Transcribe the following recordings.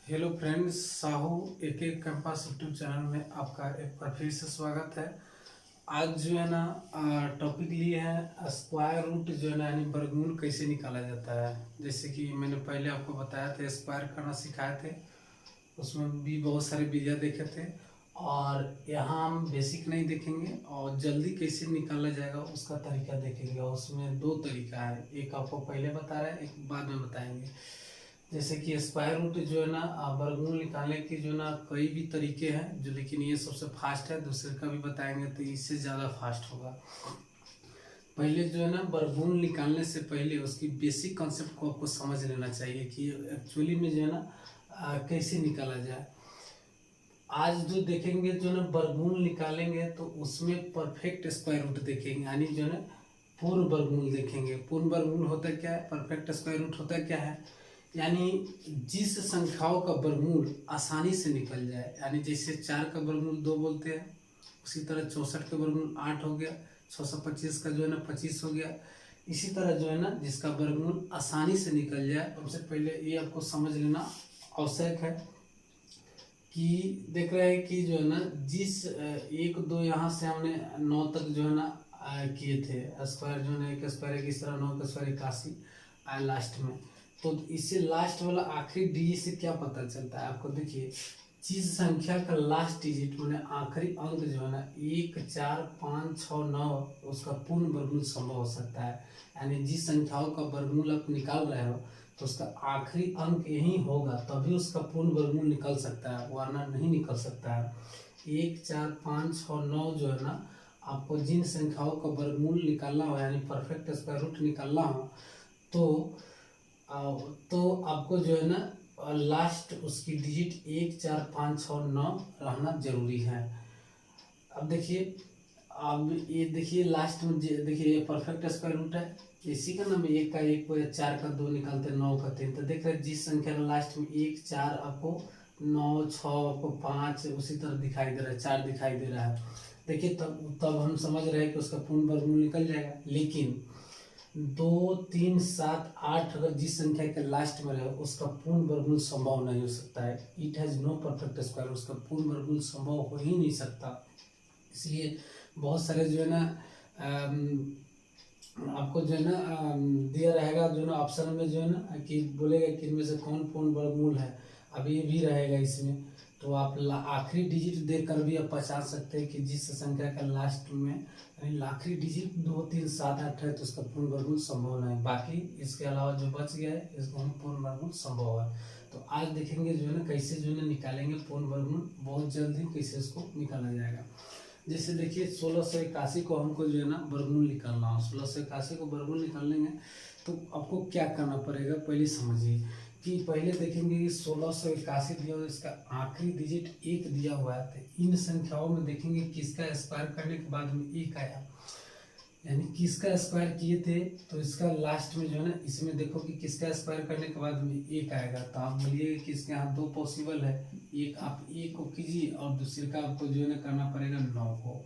Hello friends, Sahu एक एक campus YouTube channel में आपका एक बार फिर से स्वागत है। आज जो है ना टॉपिक लिए हैं स्क्वायर रूट जो है ना यानी वर्गमूल कैसे निकाला जाता है। जैसे कि मैंने पहले आपको बताया था, स्क्वायर करना सिखाए थे, उसमें भी बहुत सारे वीडियो देखे थे। और यहाँ हम बेसिक नहीं देखेंगे और जल्दी कैसे निकाला जाएगा उसका तरीका देखेंगे। और उसमें दो तरीका है, एक आपको पहले बता रहे हैं, एक बाद में बताएंगे। जैसे कि स्क्वायर रूट जो है ना वर्गमूल निकालने के जो है ना कई भी तरीके हैं जो, लेकिन ये सबसे फास्ट है। दूसरे का भी बताएंगे तो इससे ज़्यादा फास्ट होगा। पहले जो है ना वर्गमूल निकालने से पहले उसकी बेसिक कॉन्सेप्ट को आपको समझ लेना चाहिए कि एक्चुअली में जो है ना कैसे निकाला जाए। आज जो देखेंगे जो है ना वर्गमूल निकालेंगे तो उसमें परफेक्ट स्क्वायर रूट देखेंगे, यानी जो है ना पूर्ण वर्गमूल देखेंगे। पूर्ण वर्गमूल होता क्या है, परफेक्ट स्क्वायर रूट होता क्या है, यानी जिस संख्याओं का वर्गमूल आसानी से निकल जाए। यानी जैसे 4 का वर्गमूल 2 बोलते हैं, उसी तरह 64 का वर्गमूल 8 हो गया, 625 का जो है ना 25 हो गया। इसी तरह जो है ना जिसका वर्गमूल आसानी से निकल जाए, सबसे पहले ये आपको समझ लेना आवश्यक है कि देख रहे हैं कि जो है ना जिस 1 2 यहाँ से हमने 9 तक जो है ना किए थे स्क्वायर, जो है ना एक स्क्वायर एक इस तरह 9 का स्क्वायर 81 लास्ट में। तो इससे लास्ट वाला आखिरी डिजिट से क्या पता चलता है आपको, देखिए जिस संख्या का लास्ट डिजिट मैंने आखिरी अंक जो है ना 1 4 5 6 9 उसका पूर्ण वर्गमूल संभव हो सकता है। यानी जिस संख्याओं का वर्गमूल आप निकाल रहे हो तो उसका आखिरी अंक यही होगा, तभी उसका पूर्ण वर्गमूल निकल सकता है, वरना नहीं निकल सकता है। 1 4 5 6 9 जो है ना आपको जिन संख्याओं का वर्गमूल निकालना हो यानी परफेक्ट स्क्वायर रूट निकालना हो तो आपको जो है ना लास्ट उसकी डिजिट 1 4 5 6 9 रहना जरूरी है। अब देखिए, अब ये देखिए लास्ट में देखिए ये परफेक्ट स्क्वायर रूट है, इसी का नाम 1 का 1 को या 4 का 2 निकालते हैं, 9 का 3। तो देख रहे जिस संख्या का लास्ट में 1 4 आपको 9 6 आपको 5 उसी तरह दिखाई दे रहा है, 4 दिखाई दे रहा है। देखिए तब हम समझ रहे हैं कि उसका पूर्ण वर्गमूल निकल जाएगा। लेकिन 2 3 7 8 अगर जिस संख्या के लास्ट में रहे उसका पूर्ण वर्गमूल संभव नहीं हो सकता है। It has no perfect square, उसका पूर्ण वर्गमूल संभव हो ही नहीं सकता। इसलिए बहुत सारे जो है ना आपको जो है ना दिया रहेगा जो है ना ऑप्शन में जो है ना कि बोलेगा कि इनमें से कौन पूर्ण वर्गमूल है, अब ये भी रहेगा इसमें। तो आप आखिरी डिजिट देखकर भी आप पहचान सकते हैं कि जिस संख्या का लास्ट में यानी आखिरी डिजिट 2 3 7 8 है तो उसका पूर्ण वर्गमूल संभव नहीं। बाकी इसके अलावा जो बच गया है इसको हम पूर्ण वर्गमूल संभव है। तो आज देखेंगे जो है ना कैसे जो है ना निकालेंगे पूर्ण वर्गमूल, बहुत जल्दी कैसे इसको निकाला जाएगा। जैसे देखिए 1681 को हमको जो है ना वर्गमूल निकालना हो, 1681 को वर्गमूल निकालेंगे तो आपको क्या करना पड़ेगा पहले समझिए। कि पहले देखेंगे कि 1681 दिया हुआ, इसका आखिरी डिजिट 1 दिया हुआ है। तो इन संख्याओं में देखेंगे किसका स्क्वायर करने के बाद में 1 आया, यानी किसका स्क्वायर किए थे तो इसका लास्ट में जो है ना इसमें देखो कि किसका स्क्वायर करने के बाद में 1 आएगा। तो आप बोलिए कि इसके यहाँ 2 पॉसिबल है, एक आप 1 को कीजिए और दूसरे का आपको जो है ना करना पड़ेगा 9 को।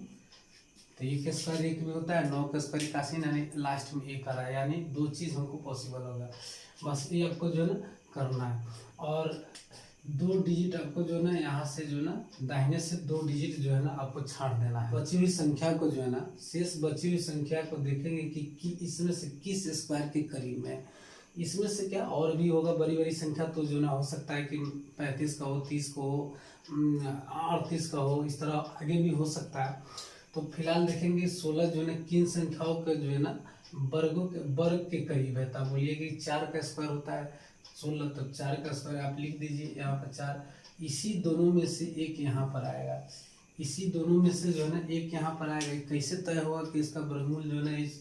तो 1 स्क्वायर 1 में होता है, 9 का स्क्वायर 81, यानी लास्ट में 1 आ रहा है, यानी 2 चीज़ हमको पॉसिबल होगा। बस ये आपको जो है ना करना है। और 2 डिजिट आपको जो है ना यहाँ से जो है ना दाहिने से 2 डिजिट जो है ना आपको छांट देना है। बची हुई संख्या को जो है ना शेष बची हुई संख्या को देखेंगे कि इसमें से किस स्क्वायर के करीब है। इसमें से क्या और भी होगा बड़ी बड़ी संख्या, तो जो ना हो सकता है कि 35 का हो, 30 को हो, 38 का हो, इस तरह आगे भी हो सकता है। तो फिलहाल देखेंगे 16 जो है ना किन संख्याओं का जो है ना वर्ग के करीब है। तब बोलिए कि 4 का स्क्वायर होता है 16, तो 4 का स्क्वायर आप लिख दीजिए यहाँ पर 4। इसी दोनों में से एक यहाँ पर आएगा, इसी दोनों में से जो है ना एक यहाँ पर आएगा। कैसे तय होगा कि इसका वर्गमूल जो है ना इस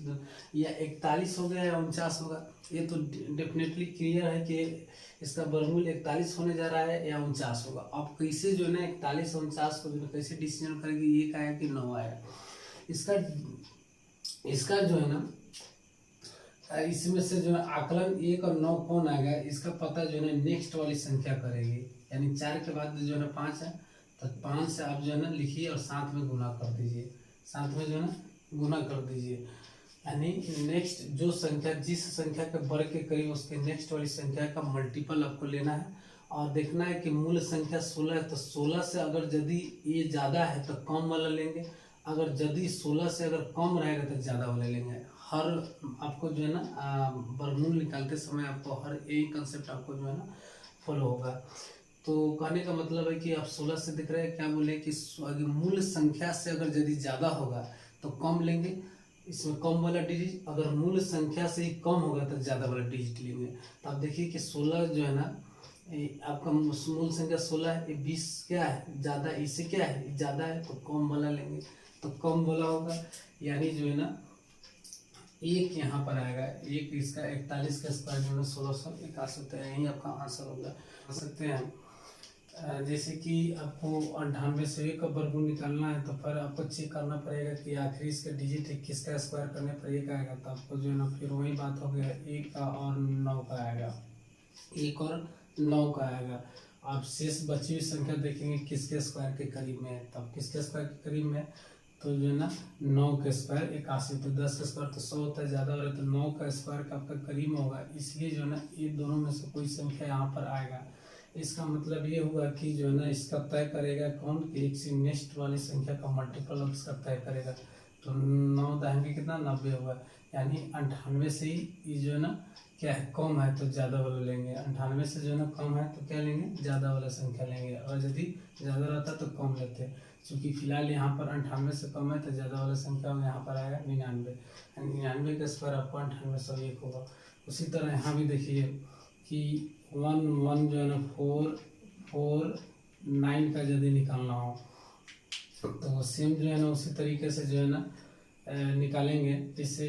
या 41 होगा या 49 होगा। ये तो डेफिनेटली क्लियर है कि इसका वर्गमूल 41 होने जा रहा है या 49 होगा। अब कैसे जो है ना 41 49 को जो है कैसे डिसीजन करेंगे, एक आएगा कि 9 आएगा। इसका जो है ना इसमें से जो है आकलन 1 और 9 कौन आएगा इसका पता जो है ना नेक्स्ट वाली संख्या करेगी। यानी 4 के बाद जो है ना 5 है, तो 5 से आप जो है ना लिखिए और साथ में गुना कर दीजिए, साथ में जो है ना गुना कर दीजिए। यानी नेक्स्ट जो संख्या जिस संख्या के वर्ग के करीब उसके नेक्स्ट वाली संख्या का मल्टीपल आपको लेना है और देखना है कि मूल संख्या 16 है, तो 16 से अगर यदि ये ज़्यादा है तो कम वाला लेंगे, अगर यदि 16 से अगर कम रहेगा तो ज़्यादा वाला लेंगे। हर आपको जो है ना वर्गमूल निकालते समय आपको हर एक कंसेप्ट आपको जो है ना फॉलो होगा। तो कहने का मतलब है कि आप 16 से दिख रहे हैं, क्या बोले कि मूल संख्या से अगर यदि ज़्यादा होगा तो कम लेंगे, इसमें कम वाला डिजिट, अगर मूल संख्या से ही कम होगा तो ज़्यादा वाला डिजिट लेंगे। तो आप देखिए कि 16 जो है ना आपका मूल संख्या 16 है, 20 क्या है ज़्यादा, इससे क्या है ज़्यादा है तो कम वाला लेंगे, तो कम वाला होगा, यानी जो है ना एक यहाँ पर आएगा, एक इसका 41 का स्क्वायर जो है 1681, तो यही आपका आंसर होगा। सकते हैं जैसे कि आपको 98 से 1 का वर्गमूल निकालना है, तो फिर आपको चेक करना पड़ेगा कि आखिरी इसका डिजिट 21 का स्क्वायर करने पर 1 आएगा, तो आपको जो है ना फिर वही बात हो गया, 1 का और 9 का आएगा, 1 और 9 का आएगा। आप शेष बची हुई संख्या देखेंगे किसके स्क्वायर के करीब में है, तब किसके स्क्वायर के करीब में है, तो जो है ना 9 का स्क्वायर 81, तो 10 का स्क्वायर तो 100 होता है, ज़्यादा हो रहा है, तो 9 का स्क्वायर का आपका करीब में होगा, इसलिए जो है ना ये दोनों में से कोई संख्या यहाँ पर आएगा। इसका मतलब ये हुआ कि जो है ना इसका तय करेगा कौन, कि एक से नेक्स्ट वाली संख्या का मल्टीपल अब इसका तय करेगा। तो 9 दाएंगे कितना 90 होगा, यानी 98 से ही ये जो है ना क्या है कम है तो ज़्यादा वाला लेंगे, 98 से जो है ना कम है तो क्या लेंगे ज़्यादा वाला संख्या लेंगे, और यदि ज़्यादा रहता तो कम लेते। चूँकि फिलहाल यहाँ पर 98 से कम है तो ज़्यादा वाला संख्या यहाँ पर आएगा 99, 99 का स्क्वायर आपको 98 से 1 होगा। उसी तरह यहाँ भी देखिए कि 1 1 जो है ना 4 4 9 का यदि निकालना हो तो सेम जो है ना उसी तरीके से जो है ना निकालेंगे। जैसे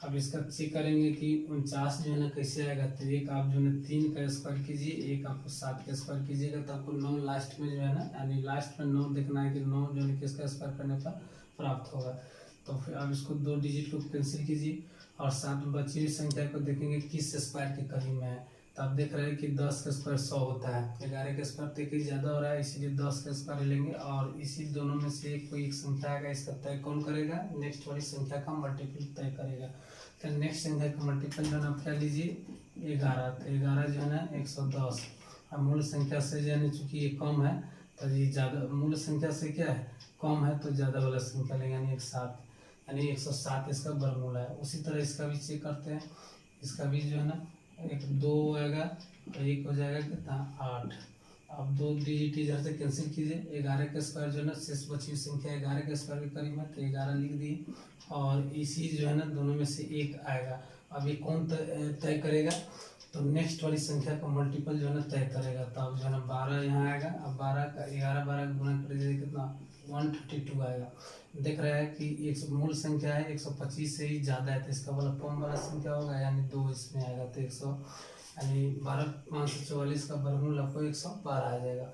अब इसका चेक करेंगे कि 49 जो है ना कैसे आएगा, तो एक आप जो है ना 3 का स्क्वायर कीजिए, एक आपको 7 का स्क्वायर कीजिएगा, तो आपको 9 लास्ट में जो है ना, यानी लास्ट में 9 देखना है कि 9 जो है किसका स्क्वायर करने पर प्राप्त होगा। तो फिर आप इसको 2 डिजिट को कैंसिल कीजिए और 7 बची हुई संख्या को देखेंगे किस स्क्वायर के करीब में है, तो आप देख रहे हैं कि 10 का स्क्वायर 100 होता है, 11 का स्क्वायर तो कहीं ज़्यादा हो रहा है, इसीलिए 10 का स्क्वायर लेंगे, और इसी दोनों में से कोई एक संख्या आएगा, इसका तय कौन करेगा, नेक्स्ट वाली संख्या का मल्टीपल तय करेगा। तो नेक्स्ट संख्या का मल्टीपल जो है ना आप क्या लीजिए 11, तो 11 जो है ना 110, अब मूल संख्या से जो है चूँकि ये कम है तो ये ज़्यादा, मूल संख्या से क्या है कम है तो ज़्यादा वाला संख्या लेंगे, यानी 107, यानी 107 इसका वर्गमूल है। उसी तरह इसका भी चेक करते हैं, इसका भी जो है ना 1 2 आएगा और 1 हो जाएगा कितना 8, अब 2 डिजिट इधर से कैंसिल कीजिए, 11 का स्क्वायर जो है ना शेष बची हुई संख्या 11 के स्क्वायर के करीब है, तो 11 लिख दिए, और इसी जो है ना दोनों में से एक आएगा। अब ये कौन तय करेगा, तो नेक्स्ट वाली संख्या का मल्टीपल जो है ना तय करेगा, तो अब जो है ना 12 यहाँ आएगा, अब 12 का 11 12 का गुना कर दीजिए कितना 132 आएगा। देख रहा है कि एक मूल संख्या है 125 से ही ज़्यादा है, तो इसका वाला कम वाला संख्या होगा, यानी 2 इसमें आएगा, तो 100 यानी 12 544 का वर्गमूल आपको 112 आ जाएगा।